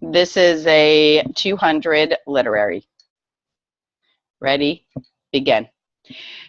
This is a 200 literary. Ready? Begin.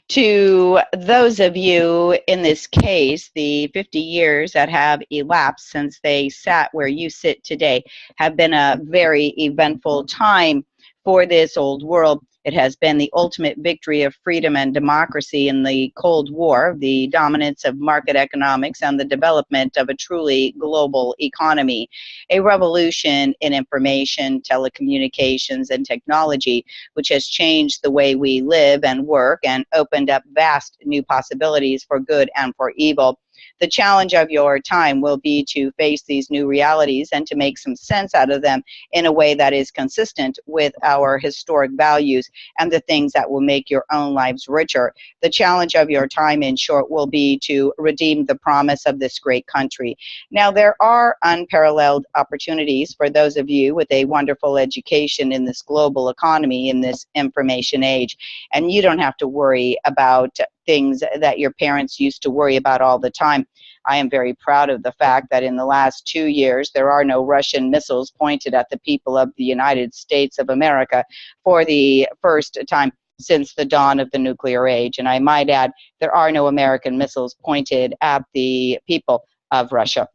To those of you in this case, the 50 years that have elapsed since they sat where you sit today have been a very eventful time for this old world. It has been the ultimate victory of freedom and democracy in the Cold War, the dominance of market economics, and the development of a truly global economy. A revolution in information, telecommunications, and technology which has changed the way we live and work and opened up vast new possibilities for good and for evil. The challenge of your time will be to face these new realities and to make some sense out of them in a way that is consistent with our historic values and the things that will make your own lives richer. The challenge of your time, in short, will be to redeem the promise of this great country. Now, there are unparalleled opportunities for those of you with a wonderful education in this global economy, in this information age, and you don't have to worry about things that your parents used to worry about all the time. I am very proud of the fact that in the last 2 years, there are no Russian missiles pointed at the people of the United States of America for the first time since the dawn of the nuclear age. And I might add, there are no American missiles pointed at the people of Russia.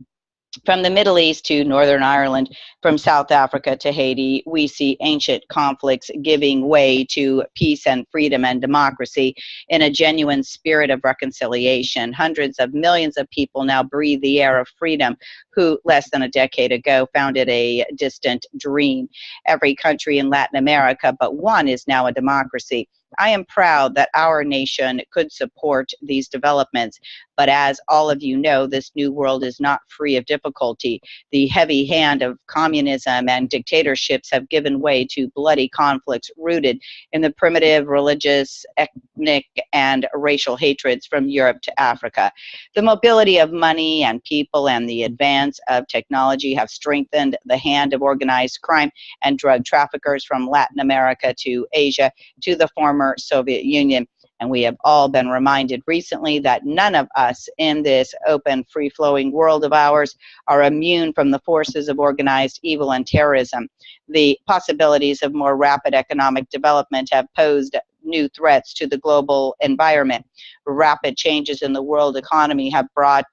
From the Middle East to Northern Ireland, from South Africa to Haiti, we see ancient conflicts giving way to peace and freedom and democracy in a genuine spirit of reconciliation. Hundreds of millions of people now breathe the air of freedom who less than a decade ago found it a distant dream. Every country in Latin America but one is now a democracy. I am proud that our nation could support these developments. But as all of you know, this new world is not free of difficulty. The heavy hand of communism and dictatorships have given way to bloody conflicts rooted in the primitive religious, ethnic, and racial hatreds from Europe to Africa. The mobility of money and people and the advance of technology have strengthened the hand of organized crime and drug traffickers from Latin America to Asia to the former Soviet Union. And we have all been reminded recently that none of us in this open, free-flowing world of ours are immune from the forces of organized evil and terrorism. The possibilities of more rapid economic development have posed new threats to the global environment. Rapid changes in the world economy have brought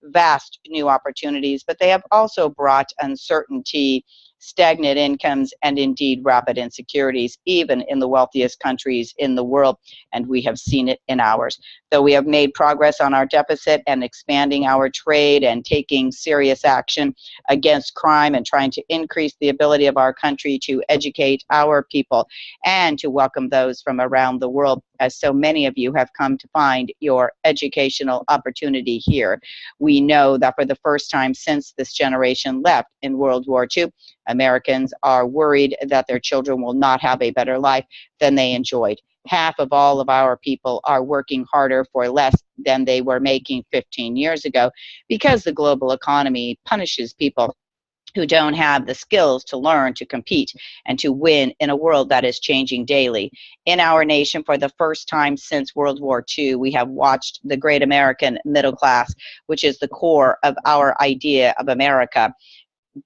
vast new opportunities, but they have also brought uncertainty, stagnant incomes, and indeed rapid insecurities, even in the wealthiest countries in the world, and we have seen it in ours. Though we have made progress on our deficit and expanding our trade and taking serious action against crime and trying to increase the ability of our country to educate our people and to welcome those from around the world, as so many of you have come to find your educational opportunity here. We know that for the first time since this generation left in World War II, Americans are worried that their children will not have a better life than they enjoyed. Half of all of our people are working harder for less than they were making 15 years ago because the global economy punishes people who don't have the skills to learn, to compete, and to win in a world that is changing daily. In our nation, for the first time since World War II, we have watched the great American middle class, which is the core of our idea of America,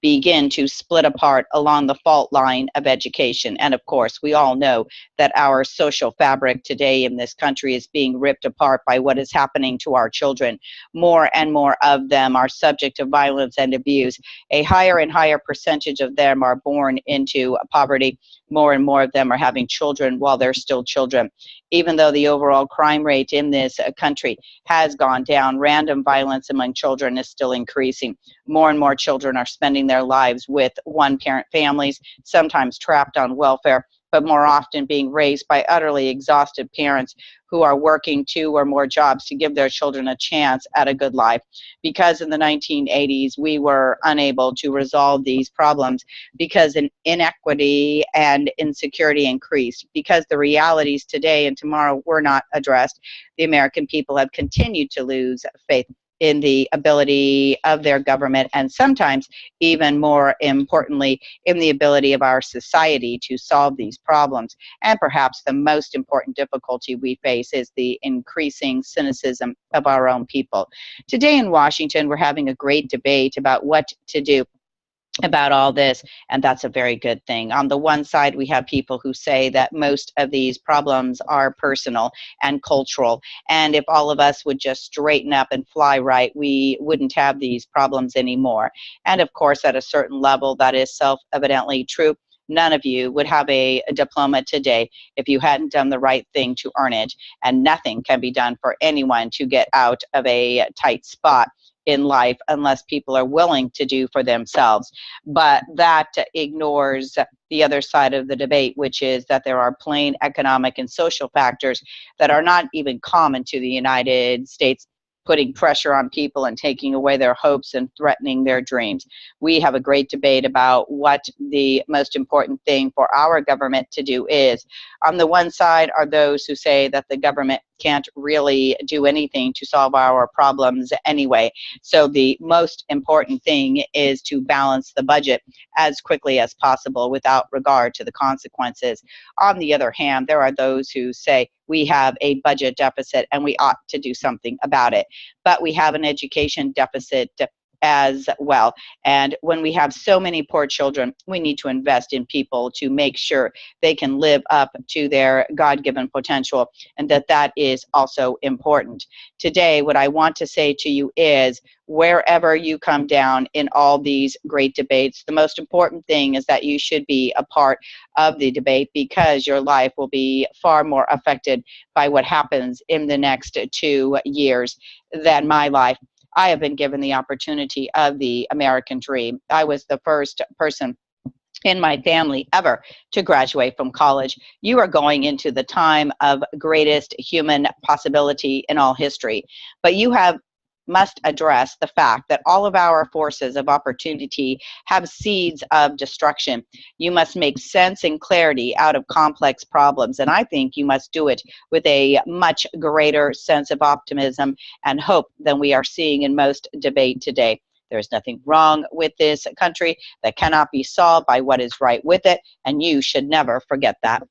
begin to split apart along the fault line of education. And of course, we all know that our social fabric today in this country is being ripped apart by what is happening to our children. More and more of them are subject to violence and abuse. A higher and higher percentage of them are born into poverty. More and more of them are having children while they're still children. Even though the overall crime rate in this country has gone down, random violence among children is still increasing. More and more children are spending their lives with one-parent families, sometimes trapped on welfare, but more often being raised by utterly exhausted parents who are working 2 or more jobs to give their children a chance at a good life. Because in the 1980s, we were unable to resolve these problems because inequity and insecurity increased. Because the realities today and tomorrow were not addressed, the American people have continued to lose faith in the ability of their government, and sometimes, even more importantly, in the ability of our society to solve these problems. And perhaps the most important difficulty we face is the increasing cynicism of our own people. Today in Washington, we're having a great debate about what to do about all this, and that's a very good thing. On the one side, we have people who say that most of these problems are personal and cultural, and if all of us would just straighten up and fly right, we wouldn't have these problems anymore. And of course, at a certain level, that is self-evidently true. None of you would have a diploma today if you hadn't done the right thing to earn it, and nothing can be done for anyone to get out of a tight spot in life unless people are willing to do for themselves. But that ignores the other side of the debate, which is that there are plain economic and social factors that are not even common to the United States, putting pressure on people and taking away their hopes and threatening their dreams. We have a great debate about what the most important thing for our government to do is. On the one side are those who say that the government can't really do anything to solve our problems anyway. So the most important thing is to balance the budget as quickly as possible without regard to the consequences. On the other hand, there are those who say we have a budget deficit and we ought to do something about it. But we have an education deficit as well. And when we have so many poor children, we need to invest in people to make sure they can live up to their God-given potential, and that is also important. Today, what I want to say to you is, wherever you come down in all these great debates, the most important thing is that you should be a part of the debate, because your life will be far more affected by what happens in the next 2 years than my life. I have been given the opportunity of the American dream. I was the first person in my family ever to graduate from college. You are going into the time of greatest human possibility in all history, but you must address the fact that all of our forces of opportunity have seeds of destruction. You must make sense and clarity out of complex problems, and I think you must do it with a much greater sense of optimism and hope than we are seeing in most debate today. There's nothing wrong with this country that cannot be solved by what is right with it, and you should never forget that.